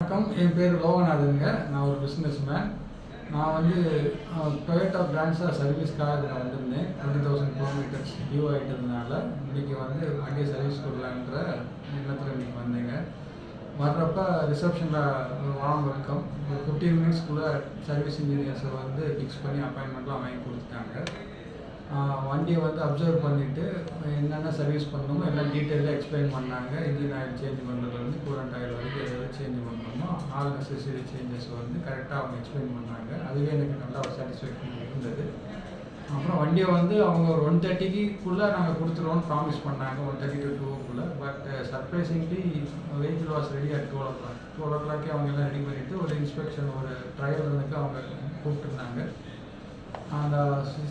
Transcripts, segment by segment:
வணக்கம். என் பேர் லோகநாதனுங்க. நான் ஒரு பிஸ்னஸ்மேன். நான் வந்து டொயோட்டா பிரான்ச்ல சர்வீஸ்க்காக நான் வந்திருந்தேன். 20,000 கிலோமீட்டர்ஸ் டியூ ஆகிட்டதுனால இன்றைக்கி வந்து வண்டியை சர்வீஸ் கொடுக்கலான்ற எண்ணத்தில் இன்றைக்கி வந்தேங்க. வர்றப்போ ரிசப்ஷனில் ஒரு வார்ம் வெல்கம். ஒரு 15 மினிட்ஸ்க்குள்ளே சர்வீஸ் இன்ஜினியர்ஸை வந்து ஃபிக்ஸ் பண்ணி அப்பாயின்மெண்ட்லாம் வாங்கி கொடுத்துட்டாங்க. வண்டியை வந்து அப்சர்வ் பண்ணிவிட்டு என்னென்ன சர்வீஸ் பண்ணணுமோ எல்லாம் டீட்டெயிலாக எக்ஸ்பிளைன் பண்ணாங்க. இன்ஜின் ஆயில் சேஞ்ச் பண்ணுறதுலேருந்து கூலண்ட் ஆயில் வரைக்கும் எதாவது சேஞ்ச் பண்ணணுமோ ஆல் நெசசரி சேஞ்சஸ் வந்து கரெக்டாக அவங்க எக்ஸ்பிளைன் பண்ணாங்க. அதுவே எனக்கு நல்லா ஒரு சாட்டிஸ்ஃபேக்ஷன் இருந்தது. அப்புறம் வண்டியை வந்து அவங்க ஒரு 1:30க்குள்ளே நாங்கள் கொடுத்துருவோம்னு ப்ராமிஸ் பண்ணாங்க, 1:30 to 2 but surprisingly vehicle was ready at 12 அவங்க எல்லாம் ரெடி பண்ணிவிட்டு ஒரு இன்ஸ்பெக்ஷன் ஒரு ட்ரையல் எனக்கு அவங்க கூப்பிட்டுருந்தாங்க. அந்த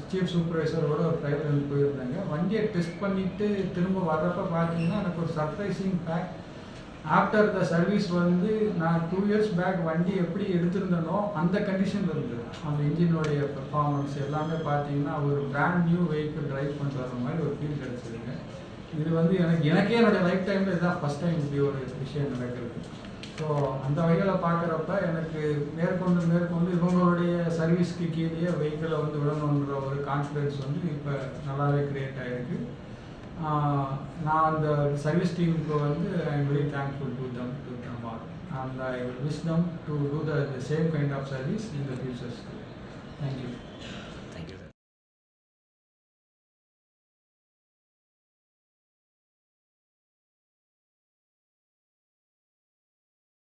சீஃப் சூப்பர்வைசரோட ஒரு ட்ரைவல் போயிருந்தாங்க. வண்டியை டெஸ்ட் பண்ணிவிட்டு திரும்ப வர்றப்போ பார்த்தீங்கன்னா எனக்கு ஒரு surprising fact. After the service வந்து நான் 2 இயர்ஸ் பேக் வண்டி எப்படி எடுத்திருந்தனோ அந்த கண்டிஷனில் இருந்தது. அந்த இன்ஜினுடைய பெர்ஃபார்மன்ஸ் எல்லாமே பார்த்தீங்கன்னா ஒரு பிராண்ட் நியூ வெஹிக்கிள் ட்ரைவ் பண்ணிட்டு வர மாதிரி ஒரு ஃபீல் கிடச்சிதுங்க. இது வந்து எனக்கே என்னுடைய லைஃப் டைமில் இதுதான் ஃபஸ்ட் டைம் இப்படி ஒரு விஷயம் நடக்கிறது. ஸோ அந்த வகையில் பார்க்குறப்ப எனக்கு மேற்கொண்டு இவங்களுடைய சர்வீஸ்க்கு கீழே வெஹிக்கிளை வந்து விடணுன்ற ஒரு கான்ஃபிடென்ஸ் வந்து இப்போ நல்லாவே க்ரியேட் ஆகிருக்கு. நான் அந்த சர்வீஸ் டீமுக்கு வந்து I am very thankful to them and I wish them to do the same kind of service in the futures. Thank you.